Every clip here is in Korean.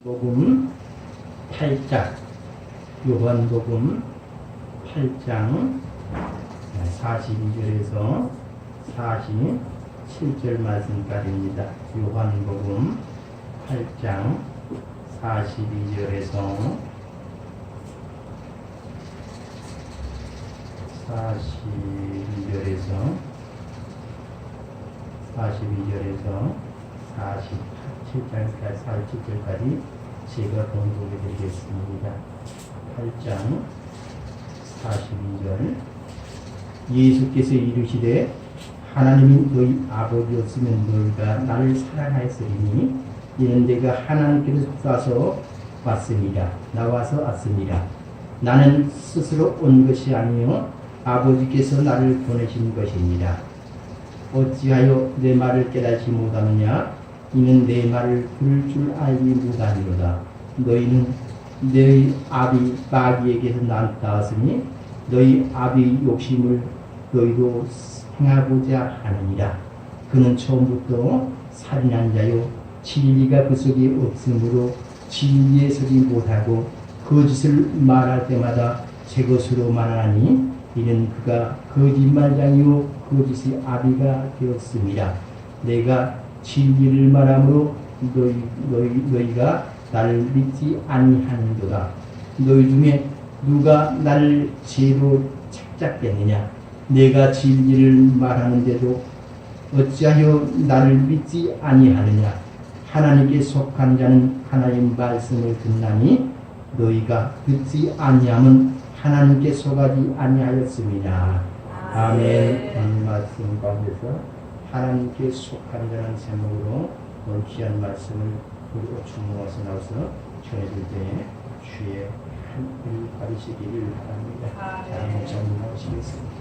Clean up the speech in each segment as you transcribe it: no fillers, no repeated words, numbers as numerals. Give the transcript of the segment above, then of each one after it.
복음 8장, 요한복음 8장 42절에서 47절 말씀까지입니다. 요한복음 8장 42절에서 47절까지 제가 봉독해 드리겠습니다. 8장 42절. 예수께서 이르시되 하나님이 너희 아버지였으면 너희가 나를 사랑하였으리니 이는 내가 하나님께로 쏴서 왔습니다. 나와서 왔습니다. 나는 스스로 온 것이 아니요 아버지께서 나를 보내신 것입니다. 어찌하여 내 말을 깨닫지 못하느냐? 이는 내 말을 들을 줄 알지 못하니로다. 너희는 너희 아비 마귀에게서 나왔으니 너희 아비 욕심을 너희도 행하고자 하느니라. 그는 처음부터 살인한 자요 진리가 그 속에 없으므로 진리에 서지 못하고 거짓을 말할 때마다 제 것으로 말하니 이는 그가 거짓말장이요 거짓의 아비가 되었습니다. 내가 진리를 말함으로 너희가 나를 믿지 아니하는도다. 너희 중에 누가 나를 죄로 착잡겠느냐? 내가 진리를 말하는데도 어찌하여 나를 믿지 아니하느냐? 하나님께 속한 자는 하나님 말씀을 듣나니 너희가 듣지 아니함은 하나님께 속하지 아니하였습니다. 아멘. 오늘 말씀 가운데서 하나님께 속한 자는 제목으로 오늘 귀한 말씀을 우리 오충모아서 나와서 전해줄 때 주의 한일 가르치기를 바랍니다. 자, 목사님 나오시겠습니다.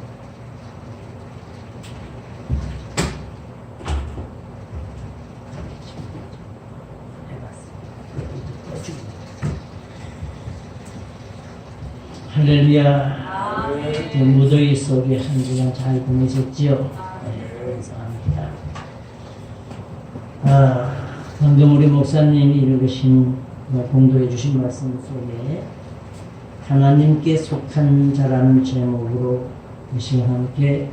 할렐루야. 무더위 속에 한 주간 잘 보내셨지요? 감사합니다. 방금 우리 목사님이 읽으신 공도해 주신 말씀 속에 하나님께 속한 자라는 제목으로 이 시간 함께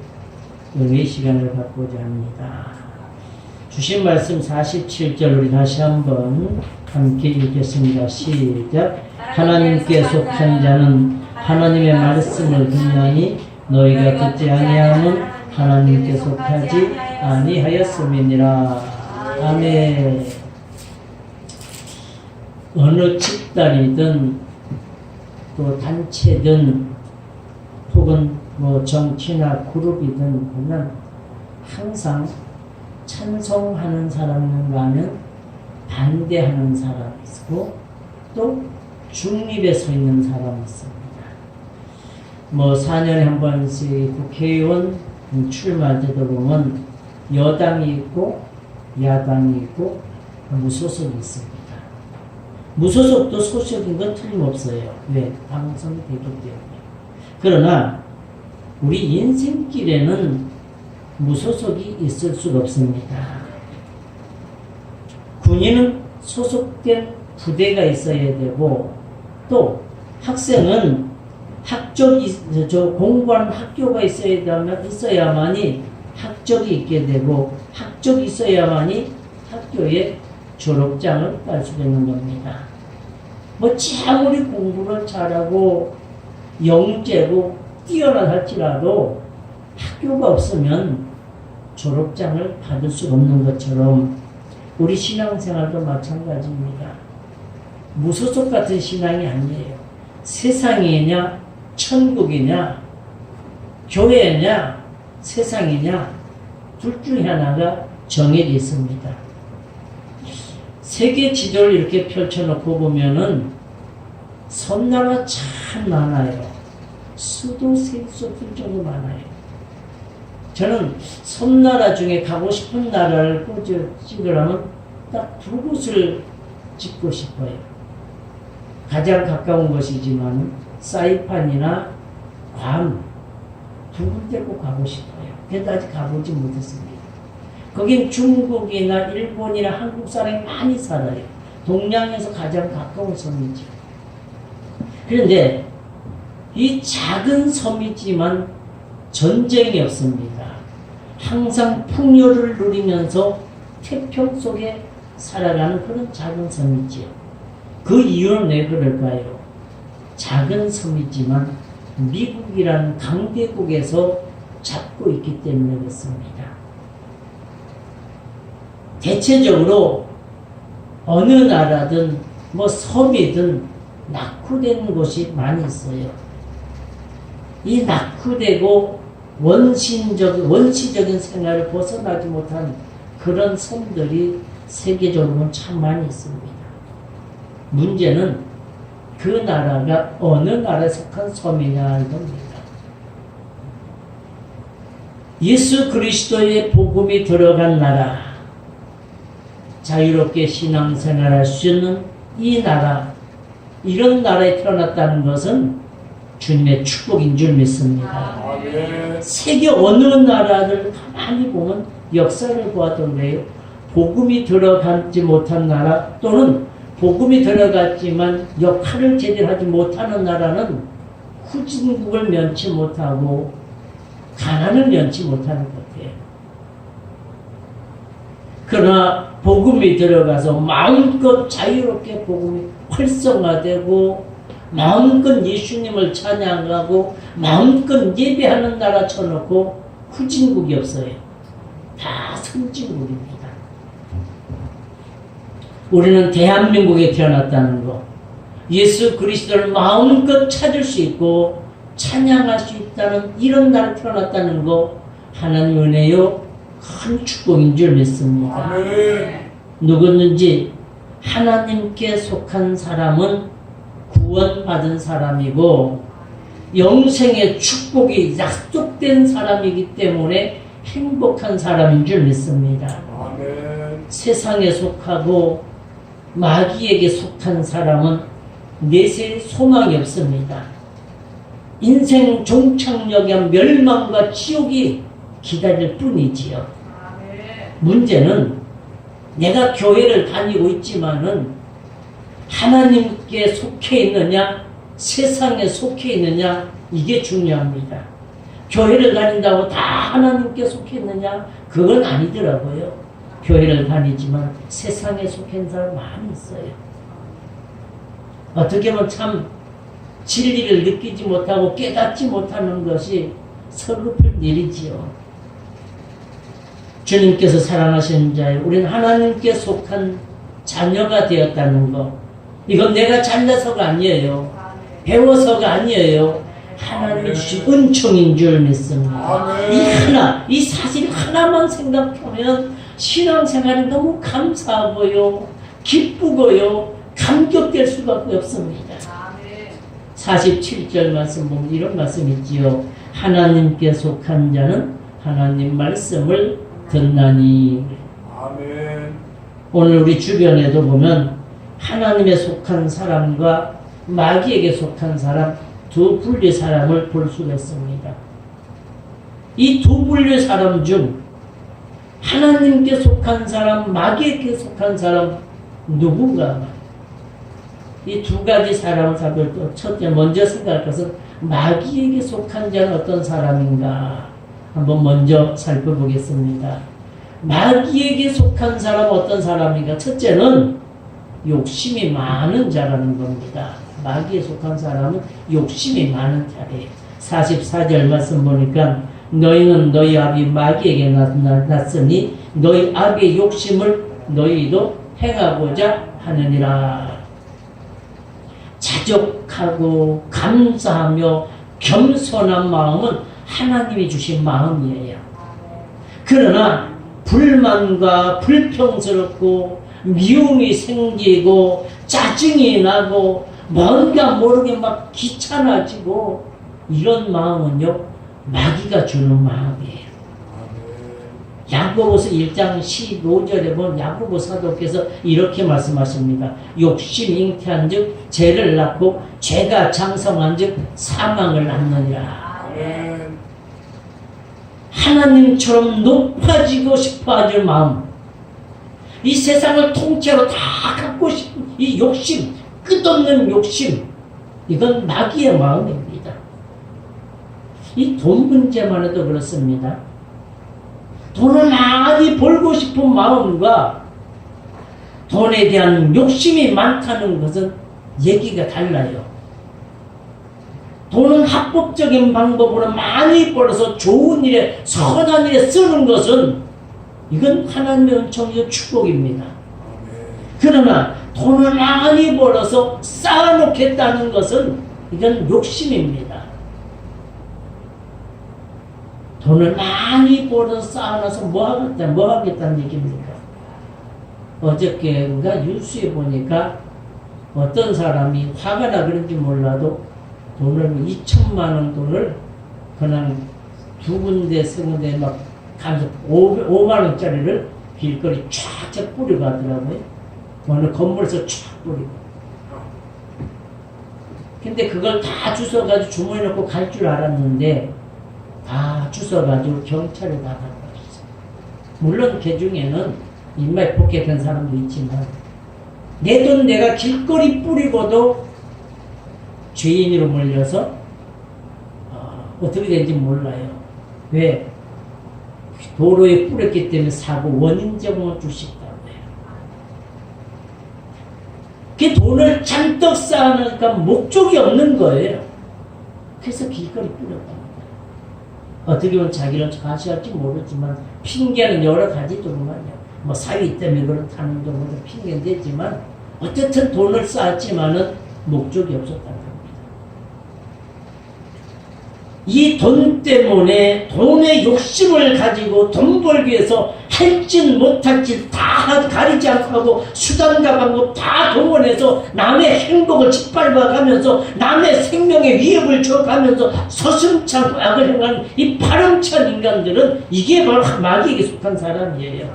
은혜의 시간을 갖고자 합니다. 주신 말씀 47절 우리 다시 한번 함께 읽겠습니다. 시작. 하나님께 속한 자는 하나님의 말씀을 듣나니 너희가 듣지 아니함은 하나님께 속하지 아니하였음이니라. 아멘. 어느 집단이든 또 단체든 혹은 정치나 그룹이든 보면 항상 찬송하는 사람과는 반대하는 사람이 있고 또 중립에 서 있는 사람이 있습니다. 4년에 한 번씩 국회의원 출마할 때도 보면 여당이 있고 야당이 있고 무소속이 있습니다. 무소속도 소속인 건 틀림없어요. 왜? 방송이 되기 때문에. 그러나 우리 인생길에는 무소속이 있을 수가 없습니다. 군인은 소속된 부대가 있어야 되고 또 학생은 공부하는 학교가 있어야만이 학적이 있게 되고 학적이 있어야만이 학교에 졸업장을 딸 수 있는 겁니다. 아무리 공부를 잘하고 영재고 뛰어난 할지라도 학교가 없으면 졸업장을 받을 수 없는 것처럼 우리 신앙생활도 마찬가지입니다. 무소속 같은 신앙이 아니에요. 세상이냐 천국이냐 교회냐 세상이냐 둘 중에 하나가 정해져 있습니다. 세계 지도를 이렇게 펼쳐놓고 보면은 섬나라 참 많아요. 수도 셀 수 없을 정도 많아요. 저는 섬나라 중에 가고 싶은 나라를 찍으려면 딱 두 곳을 찍고 싶어요. 가장 가까운 것이지만 사이판이나 괌 두 군데 꼭 가고 싶어요. 그래도 아직 가보지 못했습니다. 거긴 중국이나 일본이나 한국 사람이 많이 살아요. 동양에서 가장 가까운 섬이죠. 그런데 이 작은 섬이지만 전쟁이 없습니다. 항상 풍요를 누리면서 태평 속에 살아가는 그런 작은 섬이지요. 그 이유는 왜 그럴까요? 작은 섬이지만 미국이라는 강대국에서 잡고 있기 때문에 그렇습니다. 대체적으로 어느 나라든 뭐 섬이든 낙후된 곳이 많이 있어요. 이 낙후되고 원시적인 생활을 벗어나지 못한 그런 섬들이 세계적으로는 참 많이 있습니다. 문제는 그 나라가 어느 나라에 속한 섬이냐 이겁니다. 예수 그리스도의 복음이 들어간 나라, 자유롭게 신앙생활할 수 있는 이 나라, 이런 나라에 태어났다는 것은 주님의 축복인 줄 믿습니다. 세계 어느 나라를 가만히 보면 역사를 보아도래요. 복음이 들어가지 못한 나라 또는 복음이 들어갔지만 역할을 제대로 하지 못하는 나라는 후진국을 면치 못하고 가난을 면치 못하는 것 같아요. 그러나 복음이 들어가서 마음껏 자유롭게 복음이 활성화되고 마음껏 예수님을 찬양하고 마음껏 예배하는 나라 쳐놓고 후진국이 없어요. 다 선진국입니다. 우리는 대한민국에 태어났다는 것, 예수 그리스도를 마음껏 찾을 수 있고 찬양할 수 있다는 이런 나라에 태어났다는 것, 하나님 은혜요 큰 축복인 줄 믿습니다. 누구든지 하나님께 속한 사람은 구원받은 사람이고 영생의 축복이 약속된 사람이기 때문에 행복한 사람인 줄 믿습니다. 세상에 속하고 마귀에게 속한 사람은 내세의 소망이 없습니다. 인생 종착역의 멸망과 지옥이 기다릴 뿐이지요. 문제는 내가 교회를 다니고 있지만은 하나님께 속해 있느냐, 세상에 속해 있느냐, 이게 중요합니다. 교회를 다닌다고 다 하나님께 속해 있느냐? 그건 아니더라고요. 교회를 다니지만 세상에 속해 있는 사람 많이 있어요. 어떻게 보면 참 진리를 느끼지 못하고 깨닫지 못하는 것이 서글픈 일이지요. 주님께서 사랑하시는 자여, 우리는 하나님께 속한 자녀가 되었다는 것, 이건 내가 잘나서가 아니에요. 배워서가 아니에요. 하나님이 주신 은총인 줄 믿습니다. 이 사실 하나만 생각하면 신앙생활이 너무 감사하고요, 기쁘고요, 감격될 수밖에 없습니다. 47절 말씀 보면 이런 말씀이 있지요. 하나님께 속한 자는 하나님 말씀을 듣나니. 오늘 우리 주변에도 보면 하나님에 속한 사람과 마귀에게 속한 사람, 두 분류의 사람을 볼 수가 있습니다. 이 두 분류의 사람 중 하나님께 속한 사람, 마귀에게 속한 사람 누군가? 이 두 가지 사람을 살펴볼 때 첫째 먼저 생각할 것은 마귀에게 속한 자는 어떤 사람인가 한번 먼저 살펴보겠습니다. 마귀에게 속한 사람은 어떤 사람인가? 첫째는 욕심이 많은 자라는 겁니다. 마귀에 속한 사람은 욕심이 많은 자래요. 44절 말씀 보니까 너희는 너희 아비 마귀에게 났으니 너희 아비의 욕심을 너희도 행하고자 하느니라. 자족하고 감사하며 겸손한 마음은 하나님이 주신 마음이에요. 그러나 불만과 불평스럽고 미움이 생기고 짜증이 나고 뭔가 모르게 막 귀찮아지고 이런 마음은요, 마귀가 주는 마음이에요. 야고보서 1장 15절에 보면 야고보 사도께서 이렇게 말씀하십니다. 욕심 잉태한 즉 죄를 낳고 죄가 장성한 즉 사망을 낳느니라. 하나님처럼 높아지고 싶어 하는 마음, 이 세상을 통째로 다 갖고 싶은 이 욕심, 끝없는 욕심, 이건 마귀의 마음입니다. 이 돈 문제만 해도 그렇습니다. 돈을 많이 벌고 싶은 마음과 돈에 대한 욕심이 많다는 것은 얘기가 달라요. 돈은 합법적인 방법으로 많이 벌어서 좋은 일에, 선한 일에 쓰는 것은 이건 하나님의 은총이요 축복입니다. 그러나 돈을 많이 벌어서 쌓아놓겠다는 것은 이건 욕심입니다. 돈을 많이 벌어서 쌓아놔서 뭐 하겠다는 얘기입니까? 어저께인가 뉴스에 보니까 어떤 사람이 화가 나 그런지 몰라도 돈을 2천만 원 돈을 그냥 두 군데 세 군데 막 가서 5만 원짜리를 길거리 쫙쫙 뿌리고 하더라고요. 어느 건물에서 쫙 뿌리고. 근데 그걸 다 주워가지고 주머니에 넣고 갈 줄 알았는데 다 주워가지고 경찰에 다 갖고 왔어요. 물론 그 중에는 인마에 복귀된 사람도 있지만 내 돈 내가 길거리 뿌리고도 죄인으로 몰려서 어떻게 된지 몰라요. 왜? 도로에 뿌렸기 때문에 사고 원인 제공을 줄 수 있다고 해요. 그 돈을 잔뜩 쌓아놓으니까 목적이 없는 거예요. 그래서 길거리 뿌렸다는 거예요. 어떻게 보면 자기는 과시할지 모르지만 핑계는 여러 가지더구만요. 뭐 사위 때문에 그렇다는 경우도 핑계는 되지만 어쨌든 돈을 쌓았지만은 목적이 없었다는 겁니다. 이 돈 때문에 돈의 욕심을 가지고 돈 벌기 위해서 할진 못할 짓 다 가리지 않고 하고 수단과 방법 다 동원해서 남의 행복을 짓밟아가면서 남의 생명에 위협을 줘가면서 서슴지 않고 악을 행하는 이 파렴치한 인간들은 이게 바로 마귀에게 속한 사람이에요.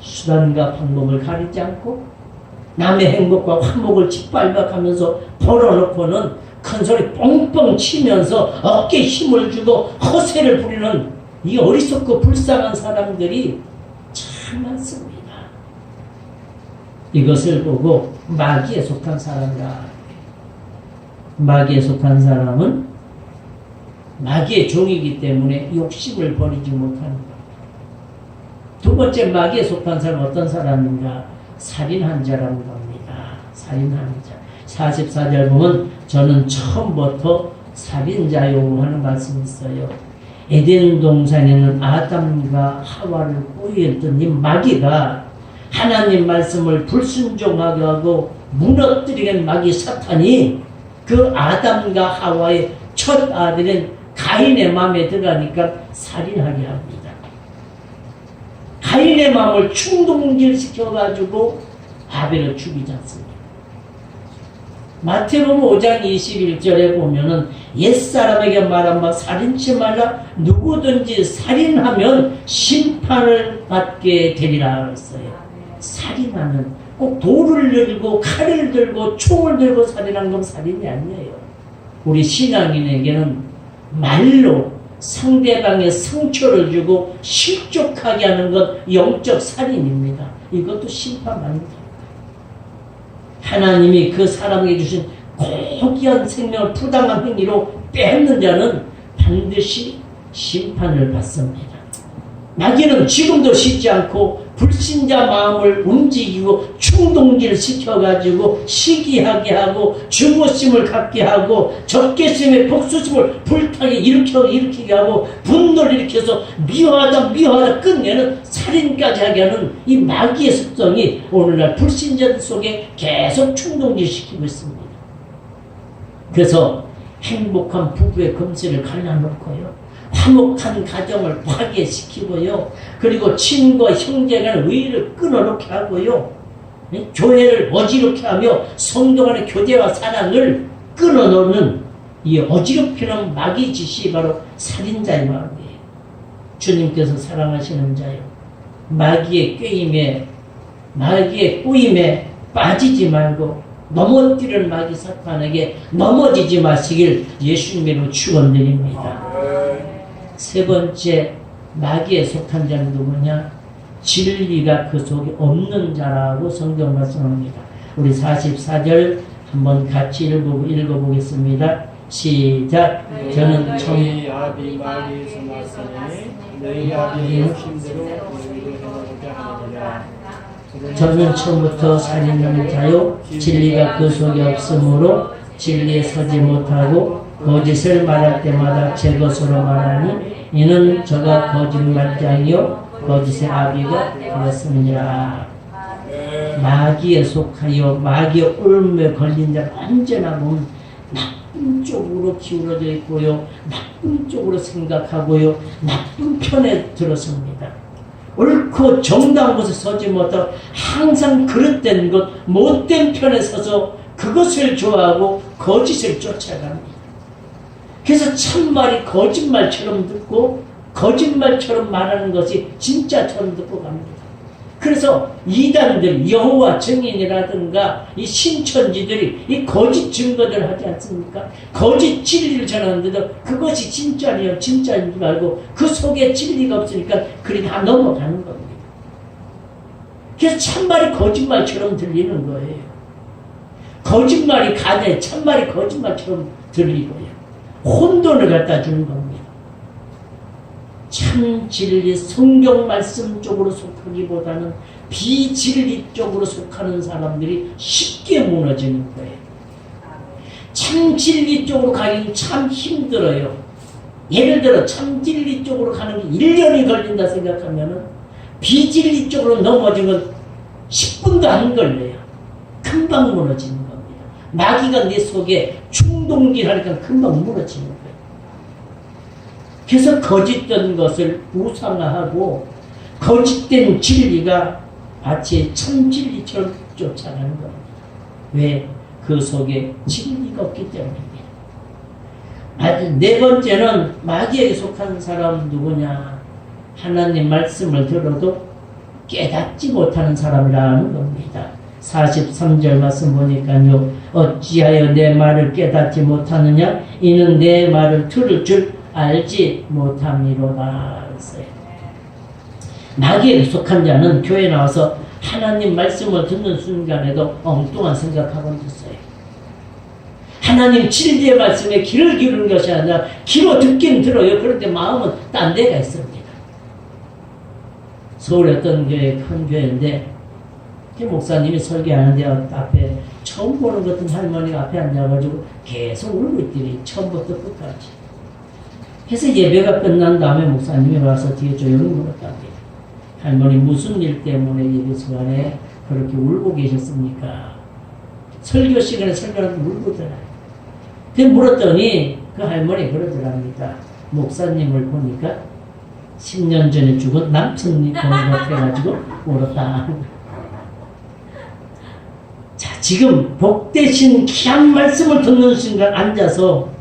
수단과 방법을 가리지 않고 남의 행복과 화목을 짓밟아가면서 벌어놓고는 큰 소리 뻥뻥 치면서 어깨에 힘을 주고 허세를 부리는 이 어리석고 불쌍한 사람들이 참 많습니다. 이것을 보고 마귀에 속한 사람이라. 마귀에 속한 사람은 마귀의 종이기 때문에 욕심을 버리지 못하는 것. 두 번째 마귀에 속한 사람은 어떤 사람인가? 살인한 자라는 겁니다. 살인한 자. 44절 보면 저는 처음부터 살인자요 하는 말씀이 있어요. 에덴 동산에는 아담과 하와를 꼬이했던 이 마귀가 하나님 말씀을 불순종하게 하고 무너뜨리는 마귀 사탄이 그 아담과 하와의 첫 아들인 가인의 마음에 들어가니까 살인하게 합니다. 가인의 마음을 충동질시켜가지고 아벨을 죽이지 않습니다. 마태복음 5장 21절에 보면은 옛사람에게 말한 바 살인치 말라 누구든지 살인하면 심판을 받게 되리라 했어요. 살인하면 꼭 돌을 들고 칼을 들고 총을 들고 살인한 건 살인이 아니에요. 우리 신앙인에게는 말로 상대방의 상처를 주고 실족하게 하는 것 영적 살인입니다. 이것도 심판받는다. 하나님이 그 사람에게 주신 고귀한 생명을 부당한 행위로 빼앗는 자는 반드시 심판을 받습니다. 마귀는 지금도 쉬지 않고 불신자 마음을 움직이고 충동질 시켜가지고 시기하게 하고 증오심을 갖게 하고 적개심에 복수심을 불타게 일으키게 하고 분노를 일으켜서 미워하다 끝내는 살인까지 하게 하는 이 마귀의 습성이 오늘날 불신자들 속에 계속 충동질 시키고 있습니다. 그래서 행복한 부부의 금슬을 갈라놓고요. 화목한 가정을 파괴시키고요. 그리고 친구와 형제 간의 의의를 끊어놓게 하고요. 교회를 어지럽게 하며 성도 간의 교제와 사랑을 끊어놓는 이 어지럽히는 마귀 짓이 바로 살인자의 마음이에요. 주님께서 사랑하시는 자요. 마귀의 꼬임에 빠지지 말고 넘어뜨리는 마귀 사탄에게 넘어지지 마시길 예수님으로 축원드립니다. 세 번째 마귀에 속한 자는 누구냐? 진리가 그 속에 없는 자라고 성경 말씀합니다. 우리 44절 한번 같이 읽어보겠습니다. 시작. 저는 너희 아비 마귀에서 났으니 너희 아비의 욕심대로 너희를 행하고자 하느니라. 저는 처음부터 살인을 자요 진리가 그 속에 없으므로 진리에 서지 못하고 거짓을 말할 때마다 제 것으로 말하니 이는 저가 거짓말장이요 거짓의 아비가 되었느니라. 마귀에 속하여 마귀의 올무에 걸린 자는 언제나 보면 나쁜 쪽으로 기울어져 있고요, 나쁜 쪽으로 생각하고요, 나쁜 편에 들어섭니다. 옳고 정당한 곳에 서지 못하고 항상 그릇된 것, 못된 편에 서서 그것을 좋아하고 거짓을 쫓아갑니다. 그래서 참말이 거짓말처럼 듣고 거짓말처럼 말하는 것이 진짜처럼 듣고 갑니다. 그래서 이단들, 여호와 증인이라든가 이 신천지들이 이 거짓 증거들 하지 않습니까? 거짓 진리를 전하는데도 그것이 진짜냐 진짜인 줄 알고 그 속에 진리가 없으니까 그리 다 넘어가는 겁니다. 그래서 참말이 거짓말처럼 들리는 거예요. 거짓말이 가대, 참말이 거짓말처럼 들리고요. 혼돈을 갖다 주는 겁니다. 참 진리 성경 말씀 쪽으로 속하기보다는 비진리 쪽으로 속하는 사람들이 쉽게 무너지는 거예요. 참 진리 쪽으로 가기는 참 힘들어요. 예를 들어 참 진리 쪽으로 가는 게 1년이 걸린다 생각하면은 비진리 쪽으로 넘어진 건 10분도 안 걸려요. 금방 무너지는 겁니다. 마귀가 내 속에 충동질 하니까 금방 무너지는 거예요. 그래서 거짓된 것을 우상화하고 거짓된 진리가 마치 참 진리처럼 쫓아가는 겁니다. 왜? 그 속에 진리가 없기 때문입니다. 네 번째는 마귀에게 속한 사람 누구냐? 하나님 말씀을 들어도 깨닫지 못하는 사람이라는 겁니다. 43절 말씀 보니까요. 어찌하여 내 말을 깨닫지 못하느냐? 이는 내 말을 들을 줄 알지 못함이로다. 마귀에 속한 자는 교회 나와서 하나님 말씀을 듣는 순간에도 엉뚱한 생각하고 있어요. 하나님 진리의 말씀에 귀를 기울이는 것이 아니라 귀로 듣긴 들어요. 그런데 마음은 딴 데가 있습니다. 서울에 어떤 교회, 큰 교회인데 목사님이 설교하는데 앞에 처음 보는 것 같은 할머니가 앞에 앉아가지고 계속 울고 있더니 처음부터 끝까지. 그래서 예배가 끝난 다음에 목사님이 와서 뒤에 조용히 물었답니다. 할머니 무슨 일 때문에 예배 시간에 그렇게 울고 계셨습니까? 설교 시간에 설교하는데 울고더라고요. 그래서 물었더니 그 할머니 그러더랍니다. 목사님을 보니까 10년 전에 죽은 남편이 보는 것 같아가지고 울었다. 자, 지금 복되신 귀한 말씀을 듣는 순간 앉아서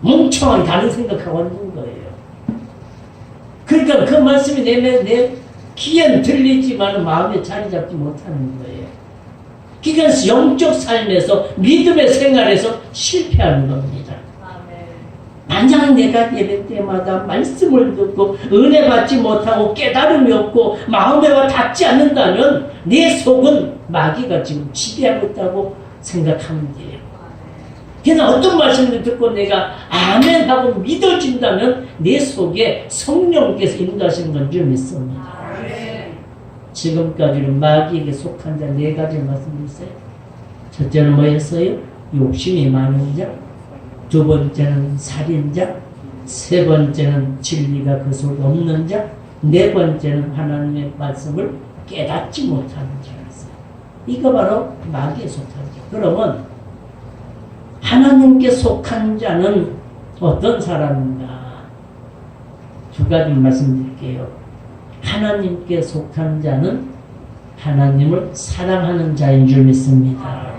멍청한 다른 생각하고 있는 거예요. 그러니까 그 말씀이 내 귀엔 들리지만 마음에 자리 잡지 못하는 거예요. 그러니까 영적 삶에서 믿음의 생활에서 실패하는 겁니다. 만약 내가 예배 때마다 말씀을 듣고 은혜 받지 못하고 깨달음이 없고 마음에 닿지 않는다면 내 속은 마귀가 지금 지배하고 있다고 생각하면 돼요. 그래서 어떤 말씀을 듣고 내가 아멘 하고 믿어진다면 내 속에 성령께서 인도하시는 건 줄 믿습니다. 지금까지는 마귀에게 속한 자 4가지 말씀드렸어요. 첫째는 뭐였어요? 욕심이 많은 자. 두 번째는 살인자. 세 번째는 진리가 그 속에 없는 자. 네 번째는 하나님의 말씀을 깨닫지 못하는 자였어요. 이거 바로 마귀에 속한 자. 그러면 하나님께 속한 자는 어떤 사람인가? 2가지 말씀드릴게요. 하나님께 속한 자는 하나님을 사랑하는 자인 줄 믿습니다.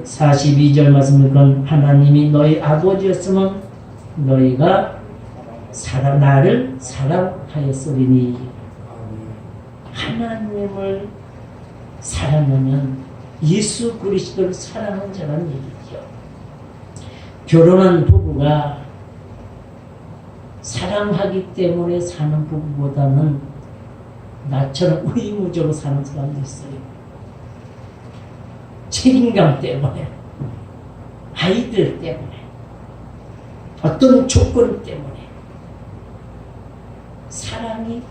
42절 말씀을 건 하나님이 너희 아버지였으면 너희가 나를 사랑하였으리니. 하나님을 사랑하면 예수 그리스도를 사랑하는 자라는 얘기죠. 결혼한 부부가 사랑하기 때문에 사는 부부보다는 나처럼 의무적으로 사는 사람도 있어요. 책임감 때문에, 아이들 때문에, 어떤 조건 때문에 사랑이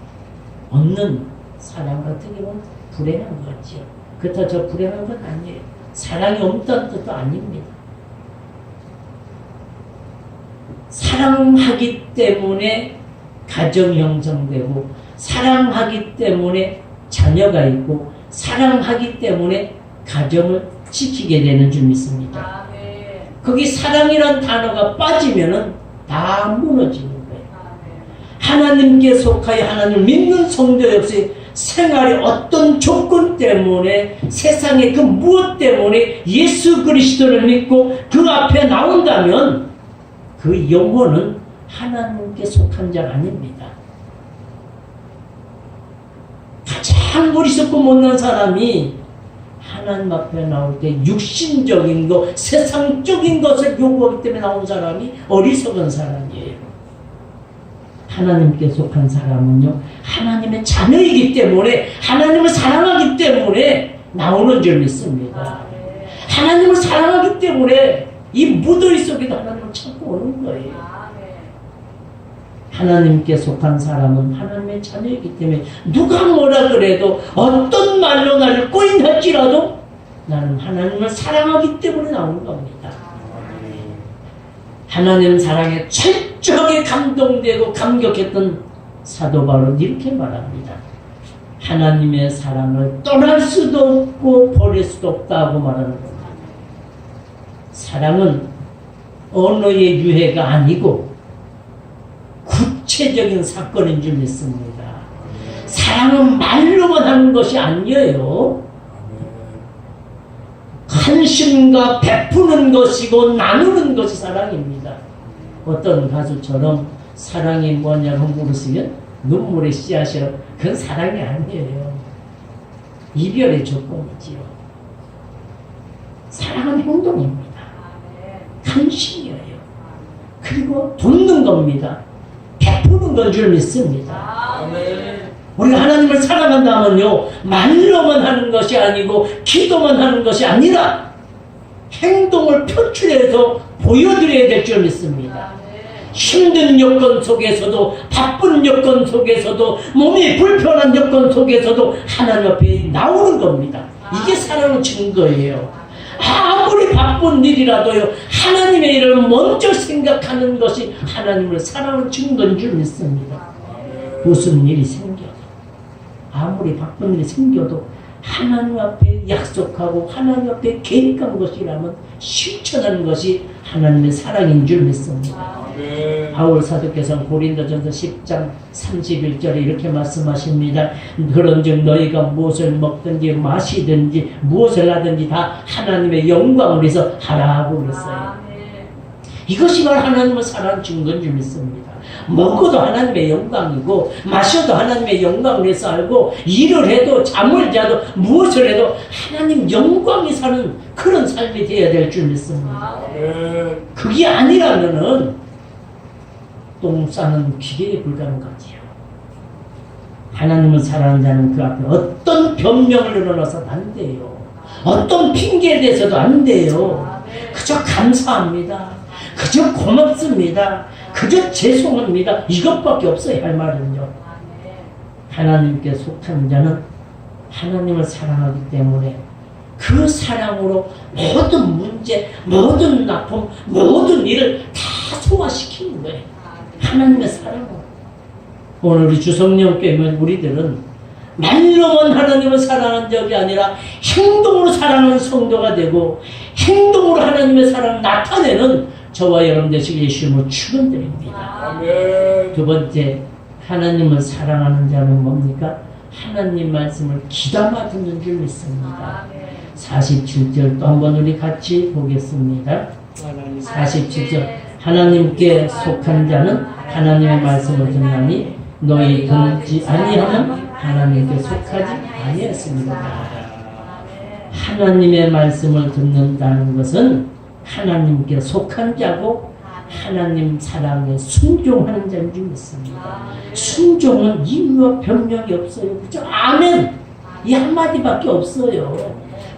없는 사람 같은 경우는 불행한 거죠. 그렇다고 저 불행한 건 아니에요. 사랑이 없다는 뜻도 아닙니다. 사랑하기 때문에 가정이 형성되고, 사랑하기 때문에 자녀가 있고, 사랑하기 때문에 가정을 지키게 되는 줄 믿습니다. 거기 사랑이란 단어가 빠지면은 다 무너지는 거예요. 하나님께 속하여 하나님을 믿는 성도 역시 생활의 어떤 조건 때문에, 세상의 그 무엇 때문에 예수 그리스도를 믿고 그 앞에 나온다면 그 영혼은 하나님께 속한 자가 아닙니다. 가장 어리석고 못난 사람이 하나님 앞에 나올 때 육신적인 것, 세상적인 것을 요구하기 때문에 나온 사람이 어리석은 사람이에요. 하나님께 속한 사람은요, 하나님의 자녀이기 때문에, 하나님을 사랑하기 때문에 나오는 줄 믿습니다. 하나님을 사랑하기 때문에 이 무더위 속에도 하나님을 찾고 오는 거예요. 하나님께 속한 사람은 하나님의 자녀이기 때문에 누가 뭐라 그래도, 어떤 말로 나를 꼬인할지라도 나는 하나님을 사랑하기 때문에 나오는 겁니다. 하나님 사랑에 철저하게 감동되고 감격했던 사도 바울은 이렇게 말합니다. 하나님의 사랑을 떠날 수도 없고 버릴 수도 없다고 말하는 겁니다. 사랑은 언어의 유해가 아니고 구체적인 사건인 줄 믿습니다. 사랑은 말로만 하는 것이 아니에요. 관심과 베푸는 것이고 나누는 것이 사랑입니다. 어떤 가수처럼 사랑이 뭐냐고 물으시면 눈물의 씨앗이라고, 그건 사랑이 아니에요. 이별의 조건이지요. 사랑은 행동입니다. 관심이에요. 그리고 돕는 겁니다. 베푸는 건 줄 믿습니다. 우리가 하나님을 사랑한다면요, 말로만 하는 것이 아니고 기도만 하는 것이 아니라 행동을 표출해서 보여드려야 될 줄 믿습니다. 힘든 여건 속에서도, 바쁜 여건 속에서도, 몸이 불편한 여건 속에서도 하나님 앞에 나오는 겁니다. 이게 사랑의 증거예요. 아무리 바쁜 일이라도요, 하나님의 일을 먼저 생각하는 것이 하나님을 사랑하는 증거인 줄 믿습니다. 무슨 일이 생겨도, 아무리 바쁜 일이 생겨도 하나님 앞에 약속하고 하나님 앞에 계획한 것이라면 실천하는 것이 하나님의 사랑인 줄 믿습니다. 바울 사도께서는 고린도전서 10장 31절에 이렇게 말씀하십니다. 그런즉 너희가 무엇을 먹든지 마시든지 무엇을 하든지 다 하나님의 영광을 위해서 하라고 그랬어요. 이것이 바로 하나님을 사랑하는 증거인 줄 믿습니다. 먹어도 하나님의 영광이고, 마셔도 하나님의 영광을 위해서 알고, 일을 해도 잠을 자도 무엇을 해도 하나님 영광이 사는 그런 삶이 되어야 될 줄 믿습니다. 그게 아니라면은 똥 싸는 기계에 불과한거지요. 하나님을 사랑하는 자는 그 앞에 어떤 변명을 늘어나서는 안 돼요. 어떤 핑계에 대해서도 안 돼요. 그저 감사합니다. 그저 고맙습니다. 그저 죄송합니다. 이것밖에 없어요. 할 말은요. 하나님께 속한 자는 하나님을 사랑하기 때문에 그 사랑으로 모든 문제, 모든 아픔, 모든 일을 다 소화시키는 거예요. 하나님의 사랑으로. 오늘 우리 주성령교회 우리들은 말로만 하나님을 사랑한 적이 아니라 행동으로 사랑하는 성도가 되고, 행동으로 하나님의 사랑을 나타내는 저와 여러분 되시길 예수님으로 축원드립니다. 두 번째, 하나님을 사랑하는 자는 뭡니까? 하나님 말씀을 귀담아 듣는 줄 믿습니다. 47절 또 한번 우리 같이 보겠습니다. 47절 하나님께 속한 자는 하나님의 말씀을 듣나니 너희 듣지 아니하면 하나님께 속하지 아니했습니다. 하나님의 말씀을 듣는다는 것은 하나님께 속한 자고 하나님 사랑에 순종하는 자인 줄 믿습니다. 순종은 이유와 변명이 없어요. 그죠? 아멘! 이 한마디밖에 없어요.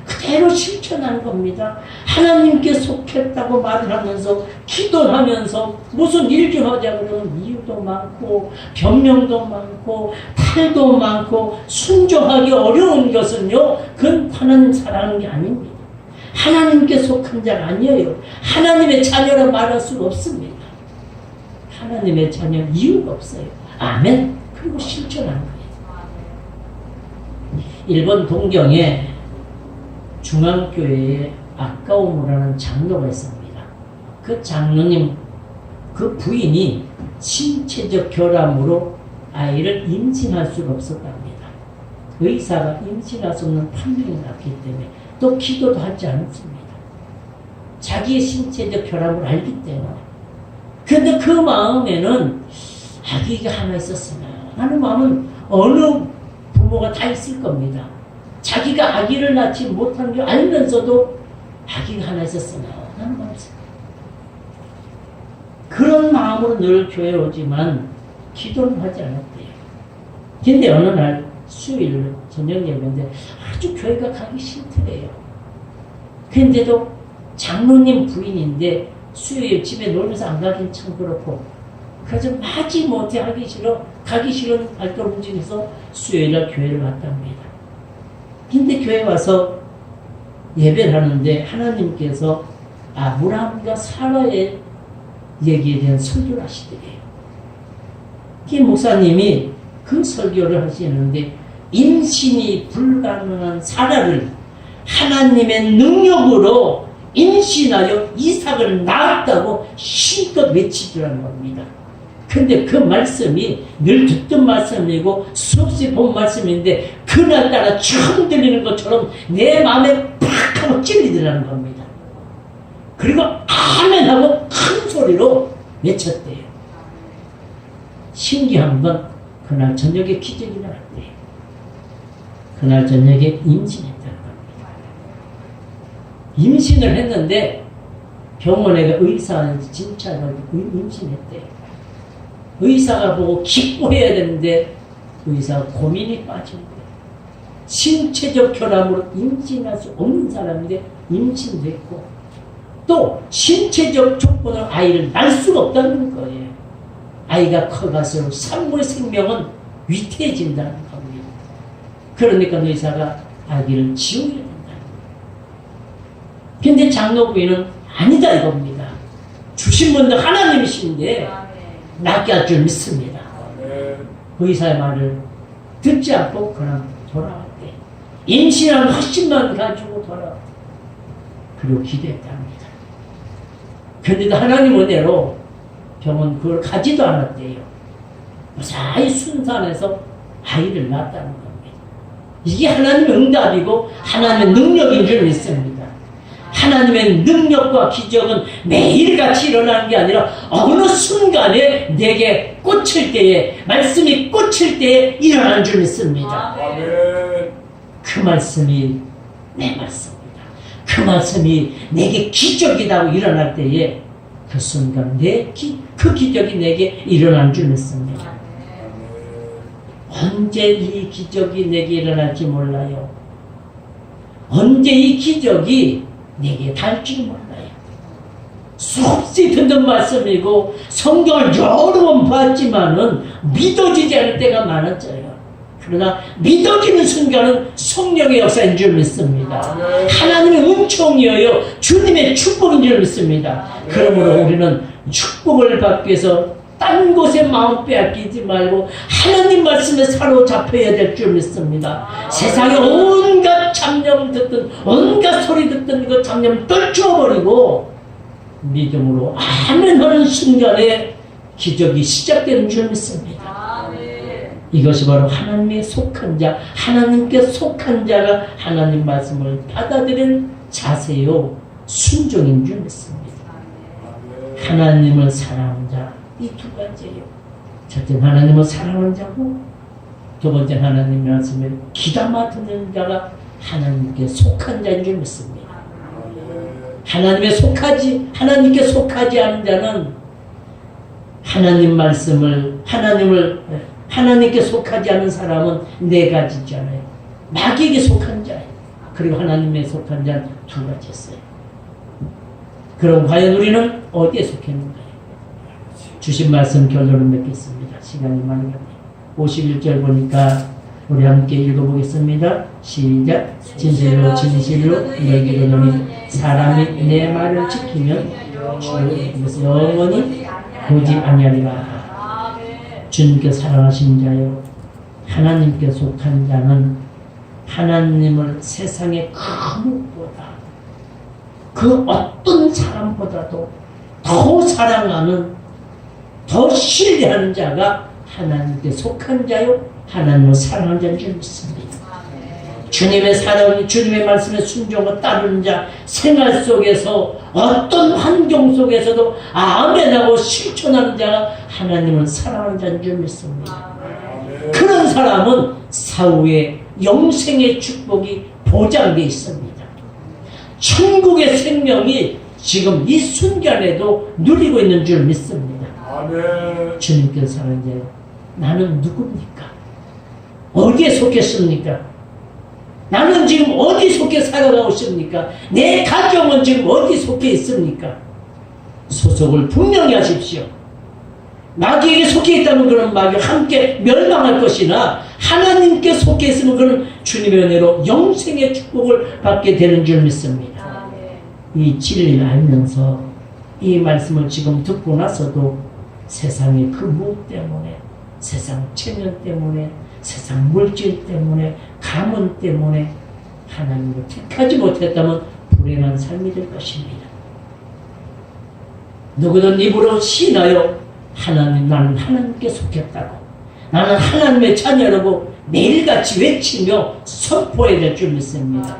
그대로 실천하는 겁니다. 하나님께 속했다고 말을 하면서 기도하면서 무슨 일 좀 하자 그러면 이유도 많고 변명도 많고 탈도 많고 순종하기 어려운 것은요, 그건 하나님 사랑하는 게 아닙니다. 하나님께 속한 자가 아니에요. 하나님의 자녀라 말할 수가 없습니다. 하나님의 자녀 이유가 없어요. 아멘. 그리고 실천하는 거예요. 일본 동경에 중앙교회에 아까오무라는 장로가 있습니다. 그 장로님, 그 부인이 신체적 결함으로 아이를 임신할 수가 없었답니다. 의사가 임신할 수 없는 판명이 났기 때문에 또 기도도 하지 않았습니다. 자기의 신체적 결함을 알기 때문에. 근데 그 마음에는 아기가 하나 있었으면 하는 마음은 어느 부모가 다 있을 겁니다. 자기가 아기를 낳지 못한 걸 알면서도 아기가 하나 있었으면 하는 마음이 있어요. 그런 마음으로 늘 교회에 오지만 기도는 하지 않았대요. 근데 어느 날 수요일 저녁 예배인데 아주 교회가 가기 싫더래요. 근데도 장로님 부인인데 수요일 집에 놀면서 안 가긴 참 그렇고, 그래서 마지 못해 가기 싫은 발동을 중에서 수요일날 교회를 왔답니다. 근데 교회 와서 예배를 하는데 하나님께서 아브라함과 사라의 얘기에 대한 설교를 하시더래요. 그 목사님이 그 설교를 하시는데 임신이 불가능한 사라를 하나님의 능력으로 임신하여 이삭을 낳았다고 힘껏 외치더라는 겁니다. 근데 그 말씀이 늘 듣던 말씀이고 수없이 본 말씀인데 그날따라 처음 들리는 것처럼 내 마음에 팍 하고 찔리더라는 겁니다. 그리고 아멘 하고 큰 소리로 외쳤대요. 신기한 건 그날 저녁에 기적이 나왔대요. 그날 저녁에 임신했다는 겁니다. 임신을 했는데 병원에 의사한테 진찰하고 임신했대요. 의사가 보고 기뻐해야 되는데 의사가 고민이 빠진 거예요. 신체적 결함으로 임신할 수 없는 사람인데 임신됐고 또 신체적 조건으로 아이를 낳을 수가 없다는 거예요. 아이가 커갈수록 산모의 생명은 위태해진다는 겁니다. 그러니까 의사가 아기를 지워야 된다는 거예요. 근데 장로 부인은 아니다 이겁니다. 주신 분도 하나님이신데 낫게 할 줄 믿습니다. 의사의 말을 듣지 않고 그냥 돌아왔대. 임신한 확신만 가지고 돌아왔대. 그리고 기도했답니다. 그런데도 하나님 은혜로 병원 그걸 가지도 않았대요. 무사히 순산해서 아이를 낳았다는 겁니다. 이게 하나님의 응답이고 하나님의 능력인 줄 믿습니다. 하나님의 능력과 기적은 매일같이 일어나는 게 아니라 어느 순간에 내게 꽂힐 때에, 말씀이 꽂힐 때에 일어나는 줄 믿습니다. 그 말씀이 내 말씀입니다. 그 말씀이 내게 기적이라고 일어날 때에 그 순간 그 기적이 내게 일어난 줄 믿습니다. 언제 이 기적이 내게 일어날지 몰라요. 언제 이 기적이 내게 닿을지 몰라요. 수없이 듣는 말씀이고 성경을 여러 번 봤지만은 믿어지지 않을 때가 많았어요. 그러나 믿어지는 순간은 성령의 역사인 줄 믿습니다. 하나님의 은총이어요. 주님의 축복인 줄 믿습니다. 그러므로 우리는 축복을 받기 위해서 딴 곳에 마음 빼앗기지 말고 하나님 말씀에 사로잡혀야 될 줄 믿습니다. 세상에 온갖 잡념 듣든 온갖 소리 듣든 그 잡념 떨쳐버리고 믿음으로 아멘 하는 순간에 기적이 시작되는 줄 믿습니다. 이것이 바로 하나님의 속한 자, 하나님께 속한 자가 하나님 말씀을 받아들이는 자세요, 순종인 줄 믿습니다. 하나님을 사랑하는 자, 이 두 가지예요. 첫째는 하나님을 사랑하는 자고, 두 번째는 하나님 말씀을 귀담아 듣는 자가 하나님께 속한 자인 줄 믿습니다. 하나님께 속하지 않은 자는 하나님 말씀을, 하나님께 속하지 않은 사람은 네 가지잖아요. 마귀에게 속한 자예요. 그리고 하나님에 속한 자는 두 가지 있어요. 그럼 과연 우리는 어디에 속했는가요? 주신 말씀 결론을 맺겠습니다. 시간이 많이 가네요. 51절 보니까 우리 함께 읽어보겠습니다. 시작. 진실로 진실로 너희에게 이르노니 사람이 내 말을 지키면 주 영원히 보지 아니하리라. 주님께 사랑하신 자요, 하나님께 속한 자는 하나님을 세상의 그 무엇보다, 그 어떤 사람보다도 더 사랑하는, 더 신뢰하는 자가 하나님께 속한 자요, 하나님을 사랑하는 자인 줄 믿습니다. 주님의 사랑, 주님의 말씀에 순종을 따르는 자, 생활 속에서 어떤 환경 속에서도 아멘하고 실천하는 자가 하나님을 사랑하는 자인 줄 믿습니다. 그런 사람은 사후에 영생의 축복이 보장되어 있습니다. 천국의 생명이 지금 이 순간에도 누리고 있는 줄 믿습니다. 주님께서 사랑하는 자요, 나는 누굽니까? 어디에 속했습니까? 나는 지금 어디 속해 살아가고 있습니까? 내 가정은 지금 어디 속해 있습니까? 소속을 분명히 하십시오. 마귀에게 속해 있다면 그런 마귀 함께 멸망할 것이나 하나님께 속해 있으면 그는 주님의 은혜로 영생의 축복을 받게 되는 줄 믿습니다. 이 진리를 알면서 이 말씀을 지금 듣고 나서도 세상의 그 무엇 때문에, 세상 체면 때문에, 세상 물질 때문에, 가문 때문에 하나님을 택하지 못했다면 불행한 삶이 될 것입니다. 누구든 입으로 시인하여 하나님, 나는 하나님께 속했다고, 나는 하나님의 자녀라고 매일같이 외치며 선포해야 될 줄 믿습니다.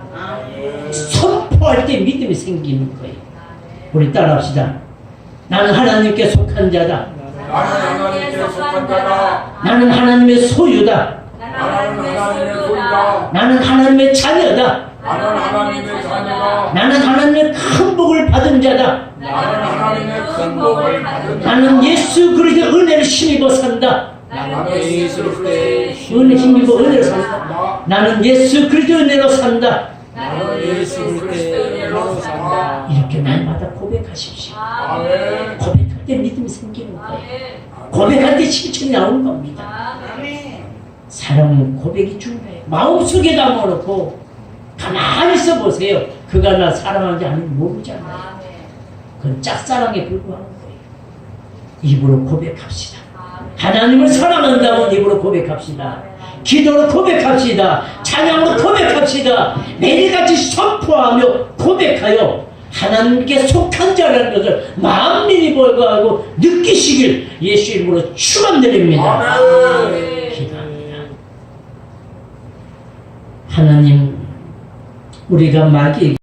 선포할 때 믿음이 생기는 거예요. 우리 따라합시다. 나는 하나님께 속한 자다. 나는 하나님께 속한 자다. 나는 하나님의 소유다. 나는 하나님의 소유다. 나는 하나님의 자녀다. 나는 하나님의 자녀다. 나는 하나님의 큰 복을 받은 자다. 나는 하나님의 큰 복을 받은 자다. 나는 예수 그리스도의 은혜를 힘입어 산다. 나는 예수 그리스도의 은혜 힘입어 은혜로 산다. 나는 예수 그리스도의 은혜로 산다. 나는 예수 그리스도의 은혜로 산다. 이렇게 날마다 고백하십시오. 아멘. 고백할 때 믿음이 생기는 거예요. 고백할 때 실천이 나오는 겁니다. 사랑은 고백이 중요해요. 마음속에 담아놓고 가만히 있어 보세요. 그가 나 사랑하는지 아닌지 모르잖아요. 그건 짝사랑에 불과한 거예요. 입으로 고백합시다. 하나님을 사랑한다면 입으로 고백합시다. 기도로 고백합시다. 찬양으로 고백합시다. 매일같이 선포하며 고백하여 하나님께 속한 자라는 것을 만민이 볼거하고 느끼시길 예수 이름으로 축원드립니다. 기도합니다. 하나님, 우리가 마귀에게